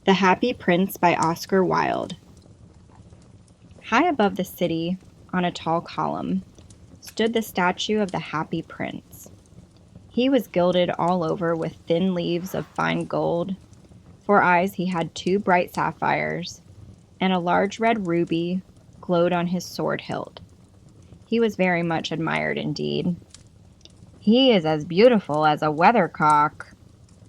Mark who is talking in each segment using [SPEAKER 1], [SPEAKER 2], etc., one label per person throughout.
[SPEAKER 1] The Happy Prince by Oscar Wilde. High above the city, on a tall column, stood the statue of the Happy Prince. He was gilded all over with thin leaves of fine gold. For eyes he had 2 bright sapphires, and a large red ruby glowed on his sword hilt. He was very much admired indeed. "He is as beautiful as a weathercock,"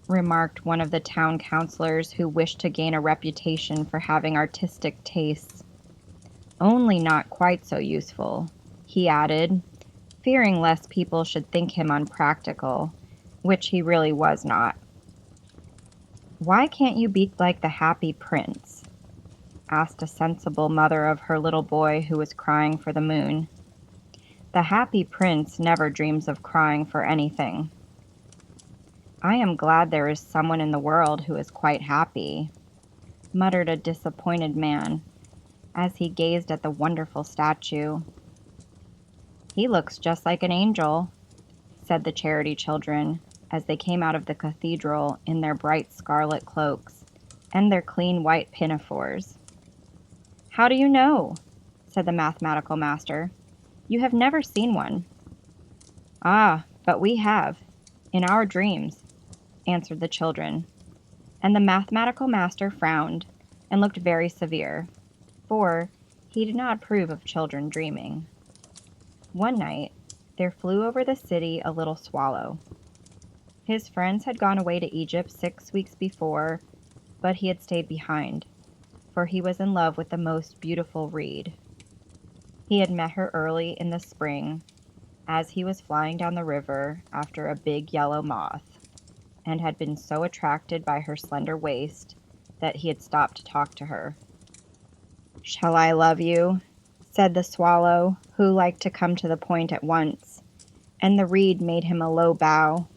[SPEAKER 1] remarked one of the town councilors who wished to gain a reputation for having artistic tastes. "Only not quite so useful," he added, fearing lest people should think him unpractical, which he really was not. "Why can't you be like the Happy Prince?" asked a sensible mother of her little boy who was crying for the moon. "The Happy Prince never dreams of crying for anything." "I am glad there is someone in the world who is quite happy," muttered a disappointed man, as he gazed at the wonderful statue. "He looks just like an angel," said the charity children, as they came out of the cathedral in their bright scarlet cloaks and their clean white pinafores. "How do you know?" said the mathematical master. "You have never seen one." "Ah, but we have, in our dreams," answered the children, and the mathematical master frowned and looked very severe, for he did not approve of children dreaming. One night there flew over the city a little swallow. His friends had gone away to Egypt 6 weeks before, but he had stayed behind, for he was in love with the most beautiful reed. He had met her early in the spring, as he was flying down the river after a big yellow moth, and had been so attracted by her slender waist that he had stopped to talk to her. "Shall I love you?" said the swallow, who liked to come to the point at once, and the reed made him a low bow.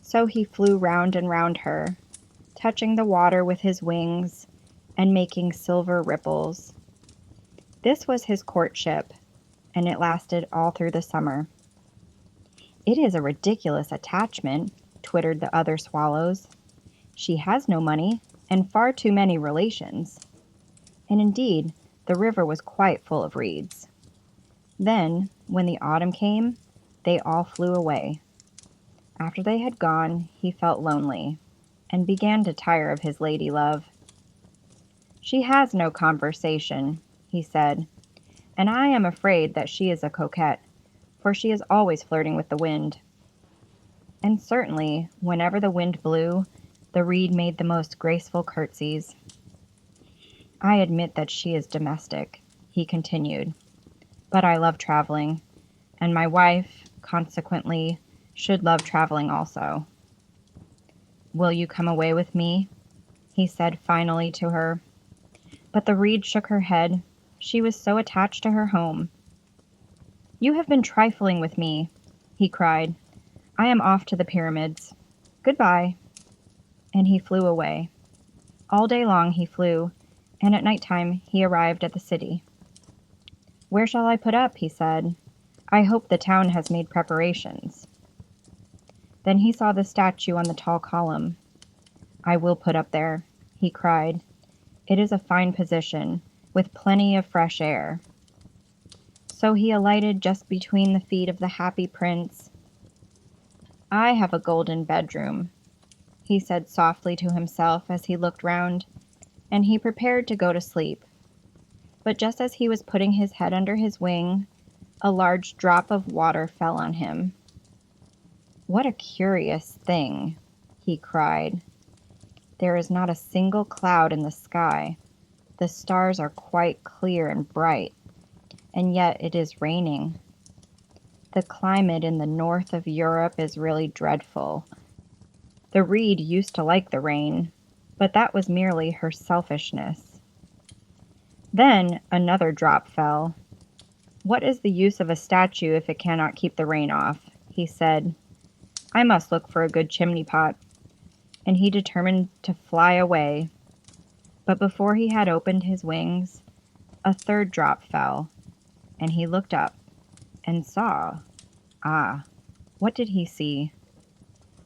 [SPEAKER 1] So he flew round and round her, touching the water with his wings and making silver ripples. This was his courtship, and it lasted all through the summer. "It is a ridiculous attachment," twittered the other swallows. "She has no money, and far too many relations." And indeed, the river was quite full of reeds. Then, when the autumn came, they all flew away. After they had gone, he felt lonely, and began to tire of his lady love. "She has no conversation," he said, "and I am afraid that she is a coquette, for she is always flirting with the wind." And certainly, whenever the wind blew, the reed made the most graceful curtsies. "I admit that she is domestic," he continued, "but I love traveling, and my wife, consequently, should love traveling also. Will you come away with me?" he said finally to her. But the reed shook her head. She was so attached to her home. "You have been trifling with me," he cried. "I am off to the pyramids. Goodbye." And he flew away. All day long he flew, and at night time he arrived at the city. "Where shall I put up?" he said. "I hope the town has made preparations." Then he saw the statue on the tall column. "I will put up there," he cried. "It is a fine position, with plenty of fresh air." So he alighted just between the feet of the Happy Prince. "I have a golden bedroom," he said softly to himself as he looked round, and he prepared to go to sleep. But just as he was putting his head under his wing, a large drop of water fell on him. "What a curious thing," he cried. "There is not a single cloud in the sky. The stars are quite clear and bright, and yet it is raining. The climate in the north of Europe is really dreadful. The reed used to like the rain, but that was merely her selfishness." Then another drop fell. "What is the use of a statue if it cannot keep the rain off?" he said. "I must look for a good chimney pot." And he determined to fly away. But before he had opened his wings, a third drop fell, and he looked up and saw, what did he see?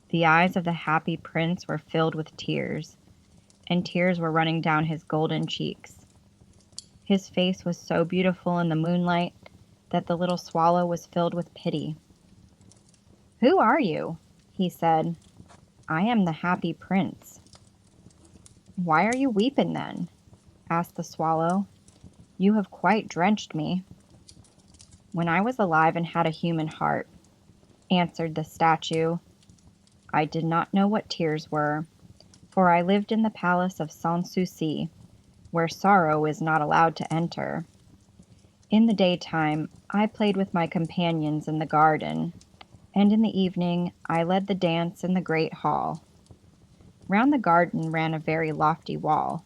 [SPEAKER 1] The eyes of the Happy Prince were filled with tears, and tears were running down his golden cheeks. His face was so beautiful in the moonlight that the little swallow was filled with pity. "Who are you?" he said. "I am the happy prince." "Why are you weeping then?" asked the swallow. "You have quite drenched me." "When I was alive and had a human heart," answered the statue, "I did not know what tears were, for I lived in the palace of Sans Souci, where sorrow is not allowed to enter. In the daytime, I played with my companions in the garden, and in the evening I led the dance in the great hall. Round the garden ran a very lofty wall,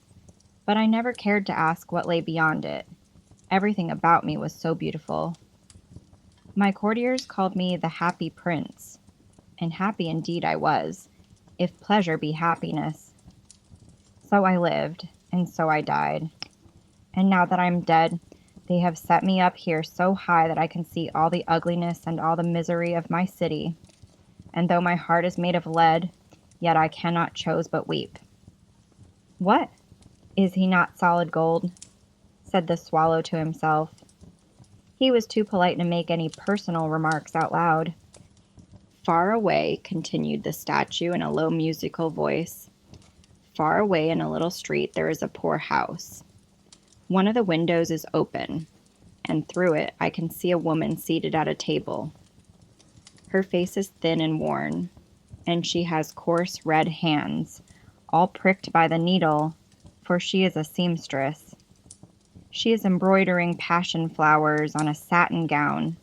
[SPEAKER 1] but I never cared to ask what lay beyond it. Everything about me was so beautiful. My courtiers called me the Happy Prince, and happy indeed I was, if pleasure be happiness. So I lived, and so I died. And now that I'm dead, they have set me up here so high that I can see all the ugliness and all the misery of my city. And though my heart is made of lead, yet I cannot choose but weep." "What? Is he not solid gold?" said the swallow to himself. He was too polite to make any personal remarks out loud. "Far away," continued the statue in a low musical voice, "far away in a little street there is a poor house. One of the windows is open, and through it I can see a woman seated at a table. Her face is thin and worn, and she has coarse red hands, all pricked by the needle, for she is a seamstress. She is embroidering passion flowers on a satin gown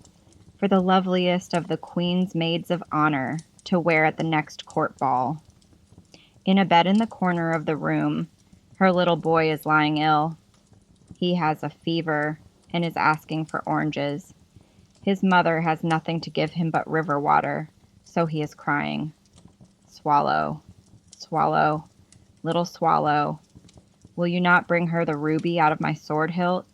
[SPEAKER 1] for the loveliest of the Queen's maids of honor to wear at the next court ball. In a bed in the corner of the room, her little boy is lying ill. He has a fever and is asking for oranges. His mother has nothing to give him but river water, so he is crying. Swallow, swallow, little swallow, will you not bring her the ruby out of my sword hilt?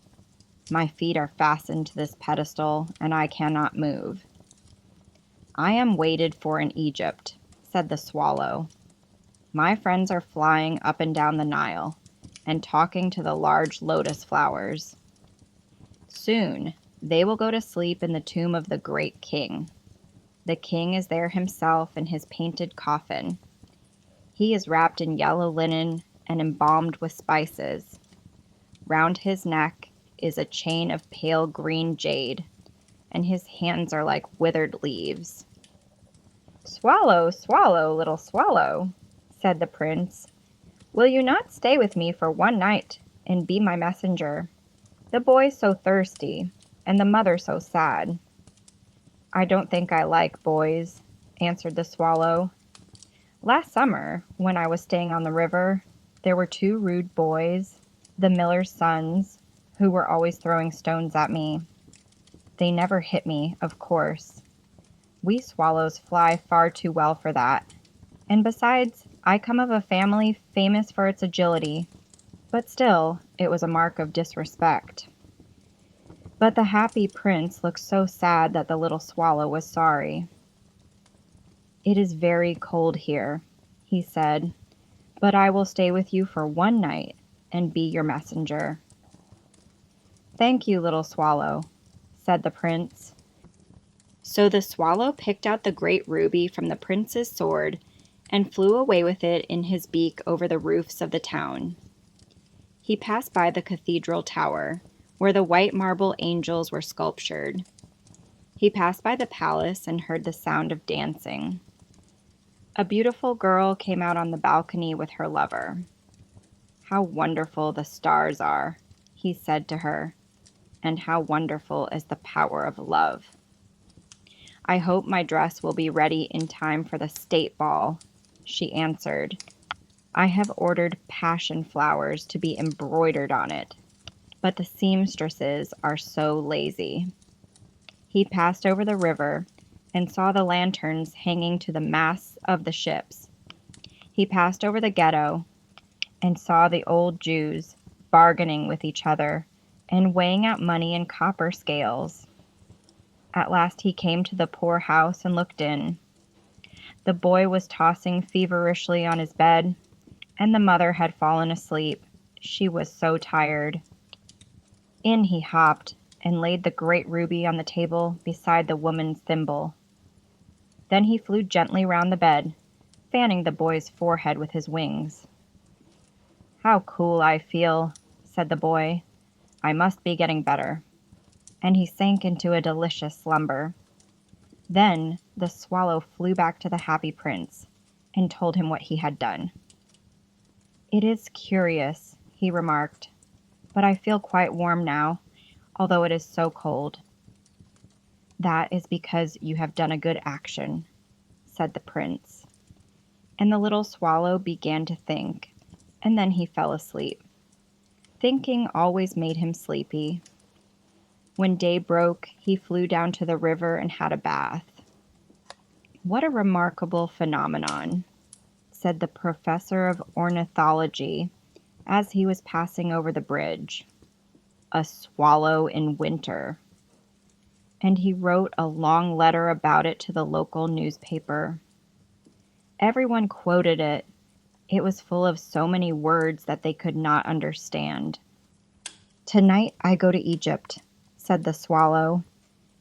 [SPEAKER 1] My feet are fastened to this pedestal, and I cannot move." "I am waited for in Egypt," said the swallow. "My friends are flying up and down the Nile, and talking to the large lotus flowers. Soon they will go to sleep in the tomb of the great king. The king is there himself in his painted coffin. He is wrapped in yellow linen and embalmed with spices. Round his neck is a chain of pale green jade, and his hands are like withered leaves." "Swallow, swallow, little swallow," said the prince, "will you not stay with me for one night and be my messenger? The boy's so thirsty, and the mother so sad." "I don't think I like boys," answered the swallow. "Last summer, when I was staying on the river, there were 2 rude boys, the miller's sons, who were always throwing stones at me. They never hit me, of course. We swallows fly far too well for that. And besides, I come of a family famous for its agility. But still, it was a mark of disrespect." But the happy prince looked so sad that the little swallow was sorry. "It is very cold here," he said, "but I will stay with you for one night and be your messenger." "Thank you, little swallow," said the prince. So the swallow picked out the great ruby from the prince's sword and flew away with it in his beak over the roofs of the town. He passed by the cathedral tower, where the white marble angels were sculptured. He passed by the palace and heard the sound of dancing. A beautiful girl came out on the balcony with her lover. "How wonderful the stars are," he said to her, "and how wonderful is the power of love. I hope my dress will be ready in time for the state ball," she answered. "I have ordered passion flowers to be embroidered on it, but the seamstresses are so lazy." He passed over the river and saw the lanterns hanging to the masts of the ships. He passed over the ghetto and saw the old Jews bargaining with each other and weighing out money in copper scales. At last he came to the poor house and looked in. The boy was tossing feverishly on his bed, and the mother had fallen asleep. She was so tired. In he hopped and laid the great ruby on the table beside the woman's thimble. Then he flew gently round the bed, fanning the boy's forehead with his wings. "How cool I feel," said the boy. "I must be getting better." And he sank into a delicious slumber. Then the swallow flew back to the happy prince and told him what he had done. "It is curious," he remarked, "but I feel quite warm now, although it is so cold." "That is because you have done a good action," said the prince. And the little swallow began to think, and then he fell asleep. Thinking always made him sleepy. When day broke, he flew down to the river and had a bath. "What a remarkable phenomenon," said the professor of ornithology as he was passing over the bridge. "A swallow in winter." And he wrote a long letter about it to the local newspaper. Everyone quoted it. It was full of so many words that they could not understand. "Tonight I go to Egypt," said the swallow,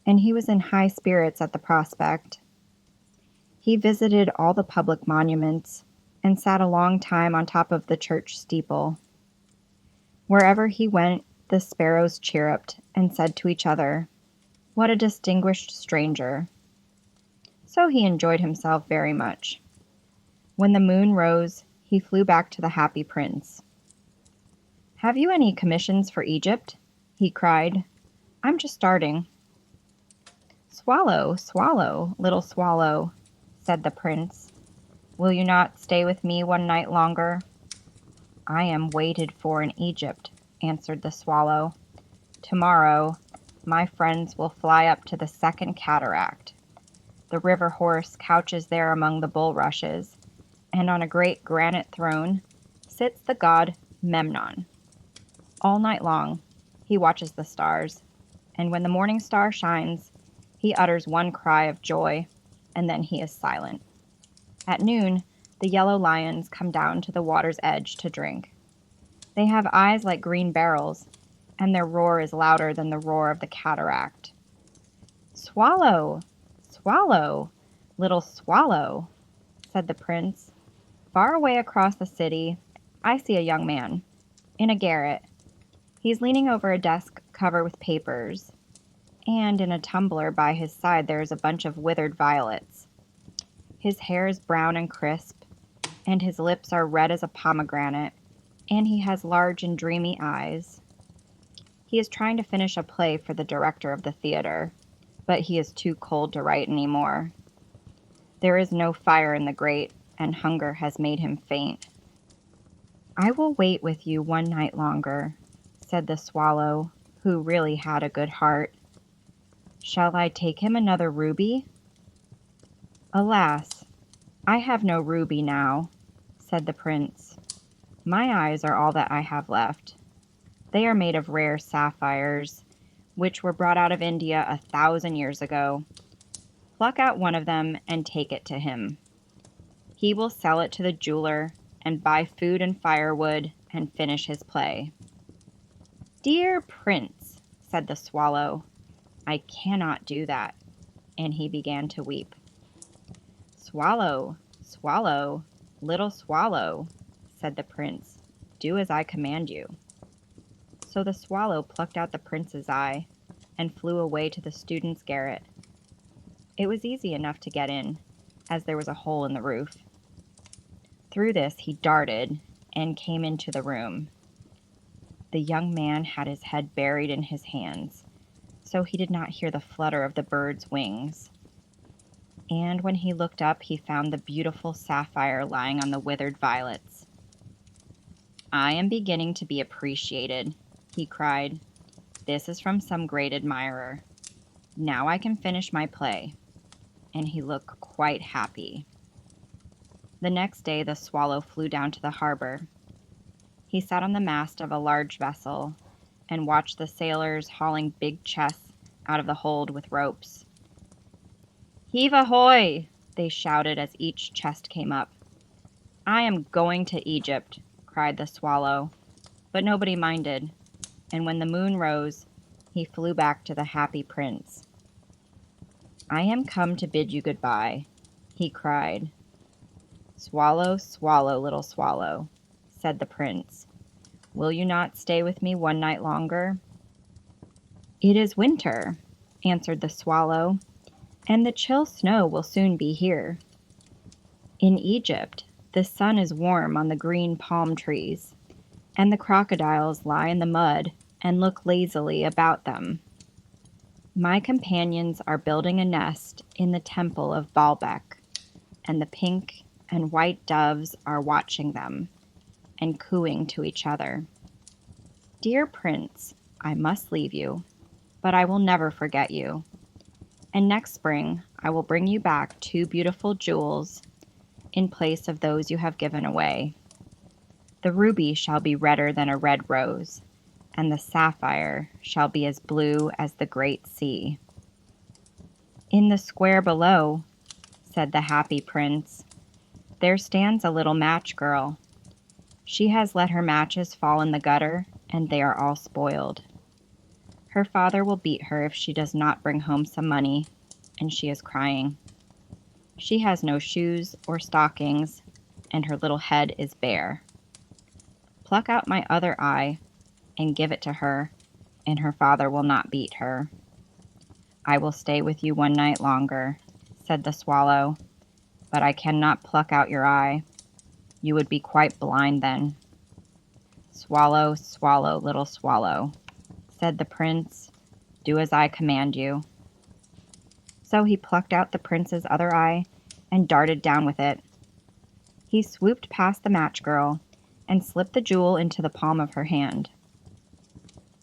[SPEAKER 1] and he was in high spirits at the prospect. He visited all the public monuments and sat a long time on top of the church steeple. Wherever he went, the sparrows chirruped and said to each other, "What a distinguished stranger." So he enjoyed himself very much. When the moon rose, he flew back to the happy prince. "Have you any commissions for Egypt?" he cried. "I'm just starting." "Swallow, swallow, little swallow," said the prince. "Will you not stay with me one night longer?" "I am waited for in Egypt," answered the swallow. "Tomorrow my friends will fly up to the second cataract. The river horse couches there among the bulrushes, and on a great granite throne sits the god Memnon. All night long he watches the stars, and when the morning star shines, he utters one cry of joy, and then he is silent. At noon, the yellow lions come down to the water's edge to drink. They have eyes like green barrels, and their roar is louder than the roar of the cataract. "Swallow, swallow, little swallow," said the prince. "Far away across the city, I see a young man, in a garret. He's leaning over a desk covered with papers, and in a tumbler by his side there is a bunch of withered violets. His hair is brown and crisp, and his lips are red as a pomegranate, and he has large and dreamy eyes. He is trying to finish a play for the director of the theater, but he is too cold to write any more. There is no fire in the grate, and hunger has made him faint." "I will wait with you one night longer," said the swallow, who really had a good heart. "Shall I take him another ruby?" "Alas, I have no ruby now," said the prince. "My eyes are all that I have left. They are made of rare sapphires, which were brought out of India 1,000 years ago. Pluck out one of them and take it to him. He will sell it to the jeweler and buy food and firewood and finish his play." "Dear prince," said the swallow, "I cannot do that," and he began to weep. "Swallow, swallow, little swallow," said the prince, "do as I command you." So the swallow plucked out the prince's eye and flew away to the student's garret. It was easy enough to get in, as there was a hole in the roof. Through this he darted and came into the room. The young man had his head buried in his hands, so he did not hear the flutter of the bird's wings. And when he looked up, he found the beautiful sapphire lying on the withered violets. "I am beginning to be appreciated," he cried. "This is from some great admirer. Now I can finish my play." And he looked quite happy. The next day the swallow flew down to the harbor. He sat on the mast of a large vessel and watched the sailors hauling big chests out of the hold with ropes. "Heave ahoy!" they shouted as each chest came up. "I am going to Egypt," cried the swallow, but nobody minded, and when the moon rose, he flew back to the happy prince. "I am come to bid you goodbye," he cried. "Swallow, swallow, little swallow," said the prince. "Will you not stay with me one night longer?" "It is winter," answered the swallow, "and the chill snow will soon be here. In Egypt, the sun is warm on the green palm trees, and the crocodiles lie in the mud and look lazily about them. My companions are building a nest in the temple of Baalbec, and the pink and white doves are watching them and cooing to each other. Dear Prince, I must leave you, but I will never forget you. And next spring I will bring you back 2 beautiful jewels in place of those you have given away. The ruby shall be redder than a red rose, and the sapphire shall be as blue as the great sea." "In the square below," said the happy prince, "there stands a little match girl. She has let her matches fall in the gutter, and they are all spoiled. Her father will beat her if she does not bring home some money, and she is crying. She has no shoes or stockings, and her little head is bare. Pluck out my other eye and give it to her, and her father will not beat her." "I will stay with you one night longer," said the swallow, "but I cannot pluck out your eye. You would be quite blind then." "Swallow, swallow, little swallow," said the prince, "do as I command you." So he plucked out the prince's other eye and darted down with it. He swooped past the match girl and slipped the jewel into the palm of her hand.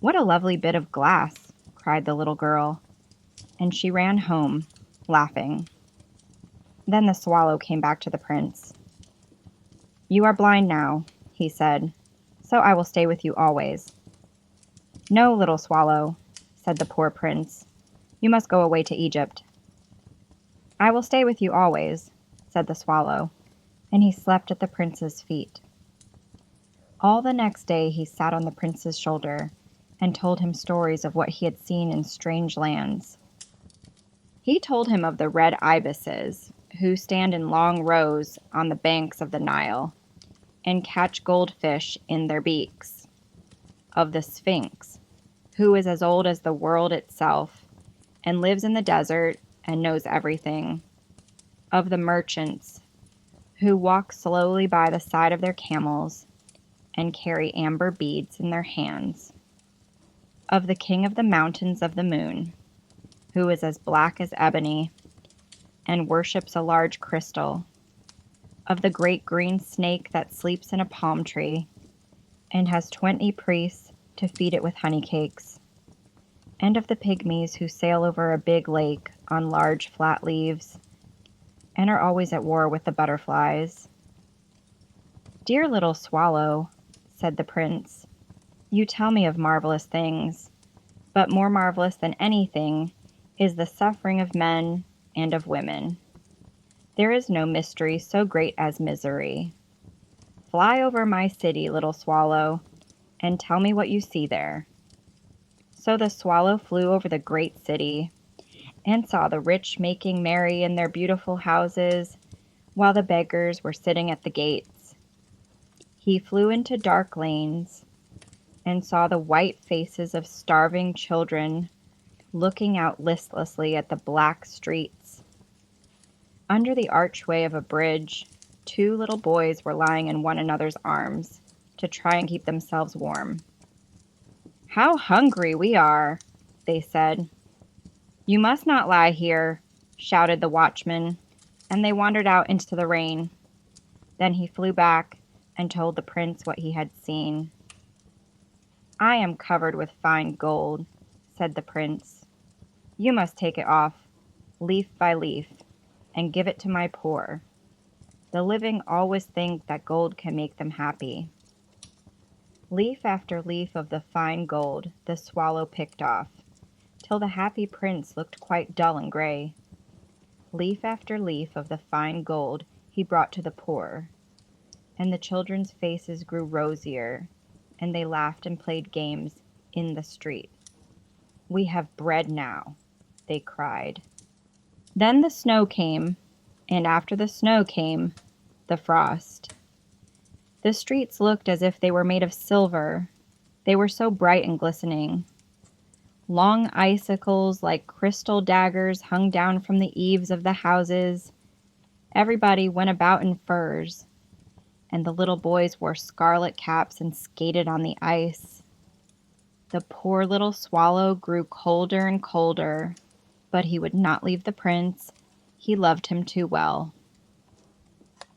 [SPEAKER 1] "What a lovely bit of glass," cried the little girl, and she ran home, laughing. Then the swallow came back to the prince. "You are blind now," he said, "so I will stay with you always." "No, little swallow," said the poor prince, "you must go away to Egypt." "I will stay with you always," said the swallow, and he slept at the prince's feet. All the next day he sat on the prince's shoulder and told him stories of what he had seen in strange lands. He told him of the red ibises, who stand in long rows on the banks of the Nile and catch goldfish in their beaks; of the Sphinx, who is as old as the world itself and lives in the desert and knows everything; of the merchants, who walk slowly by the side of their camels and carry amber beads in their hands; of the king of the mountains of the moon, who is as black as ebony and worships a large crystal; of the great green snake that sleeps in a palm tree and has 20 priests to feed it with honey cakes; and of the pygmies who sail over a big lake on large flat leaves and are always at war with the butterflies. "Dear little swallow," said the prince, "you tell me of marvelous things, but more marvelous than anything is the suffering of men and of women. There is no mystery so great as misery. Fly over my city, little swallow, and tell me what you see there." So the swallow flew over the great city and saw the rich making merry in their beautiful houses, while the beggars were sitting at the gates. He flew into dark lanes and saw the white faces of starving children looking out listlessly at the black streets. Under the archway of a bridge, 2 little boys were lying in one another's arms to try and keep themselves warm. "How hungry we are," they said. "You must not lie here," shouted the watchman, and they wandered out into the rain. Then he flew back and told the prince what he had seen. "I am covered with fine gold," said the prince. "You must take it off, leaf by leaf, and give it to my poor. The living always think that gold can make them happy." Leaf after leaf of the fine gold the swallow picked off, till the happy prince looked quite dull and gray. Leaf after leaf of the fine gold he brought to the poor, and the children's faces grew rosier, and they laughed and played games in the street. "We have bread now," they cried. Then the snow came, and after the snow came the frost. The streets looked as if they were made of silver. They were so bright and glistening. Long icicles like crystal daggers hung down from the eaves of the houses. Everybody went about in furs, and the little boys wore scarlet caps and skated on the ice. The poor little swallow grew colder and colder, but he would not leave the prince. He loved him too well.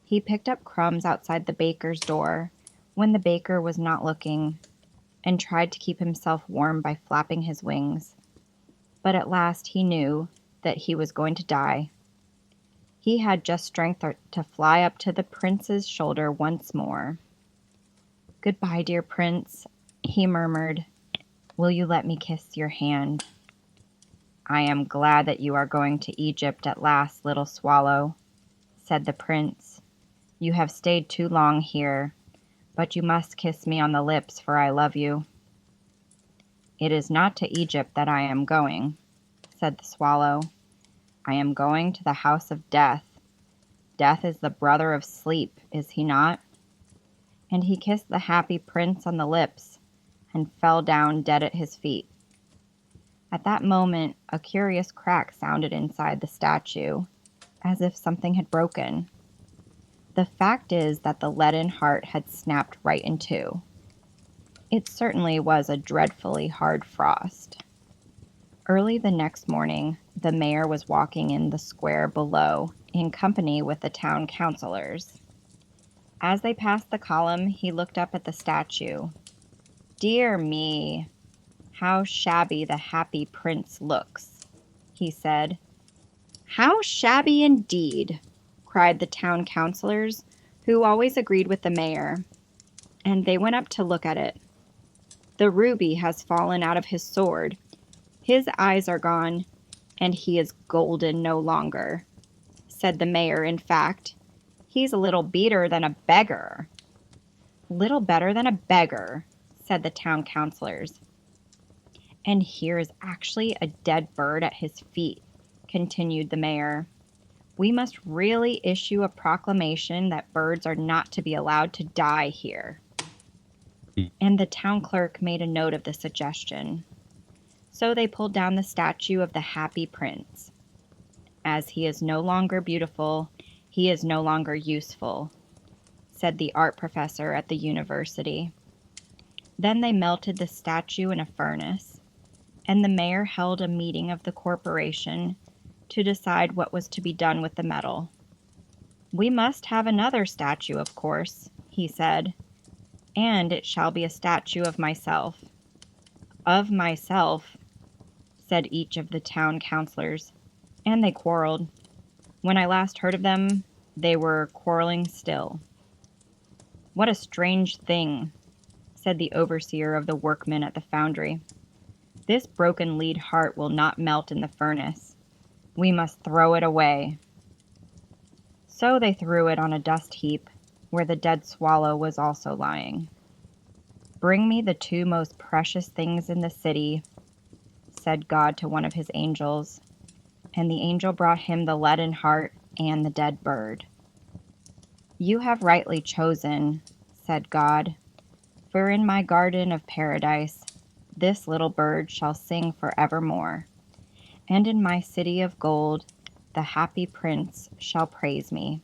[SPEAKER 1] He picked up crumbs outside the baker's door when the baker was not looking, and tried to keep himself warm by flapping his wings. But at last he knew that he was going to die. He had just strength to fly up to the prince's shoulder once more. "Goodbye, dear prince," he murmured. "Will you let me kiss your hand?" "I am glad that you are going to Egypt at last, little swallow," said the prince. "You have stayed too long here, but you must kiss me on the lips, for I love you." "It is not to Egypt that I am going," said the swallow. "I am going to the house of death. Death is the brother of sleep, is he not?" And he kissed the happy prince on the lips and fell down dead at his feet. At that moment, a curious crack sounded inside the statue, as if something had broken. The fact is that the leaden heart had snapped right in two. It certainly was a dreadfully hard frost. Early the next morning, the mayor was walking in the square below in company with the town councilors. As they passed the column, he looked up at the statue. "Dear me, how shabby the happy prince looks," he said. "How shabby indeed," cried the town councilors, who always agreed with the mayor, and they went up to look at it. "The ruby has fallen out of his sword, his eyes are gone, and he is golden no longer," said the mayor. "In fact, he's a little better than a beggar." "Little better than a beggar," said the town councilors. "And here is actually a dead bird at his feet," continued the mayor. "We must really issue a proclamation that birds are not to be allowed to die here." And the town clerk made a note of the suggestion. So they pulled down the statue of the happy prince. "As he is no longer beautiful, he is no longer useful," said the art professor at the university. Then they melted the statue in a furnace, and the mayor held a meeting of the corporation to decide what was to be done with the metal. "We must have another statue, of course," he said, "and it shall be a statue of myself." "Of myself," said each of the town councilors, and they quarreled. When I last heard of them, they were quarreling still. "What a strange thing," said the overseer of the workmen at the foundry. "This broken lead heart will not melt in the furnace. We must throw it away." So they threw it on a dust heap, where the dead swallow was also lying. "Bring me the two most precious things in the city," said God to one of his angels, and the angel brought him the leaden heart and the dead bird. "You have rightly chosen," said God, "for in my garden of paradise this little bird shall sing forevermore, and in my city of gold the happy prince shall praise me."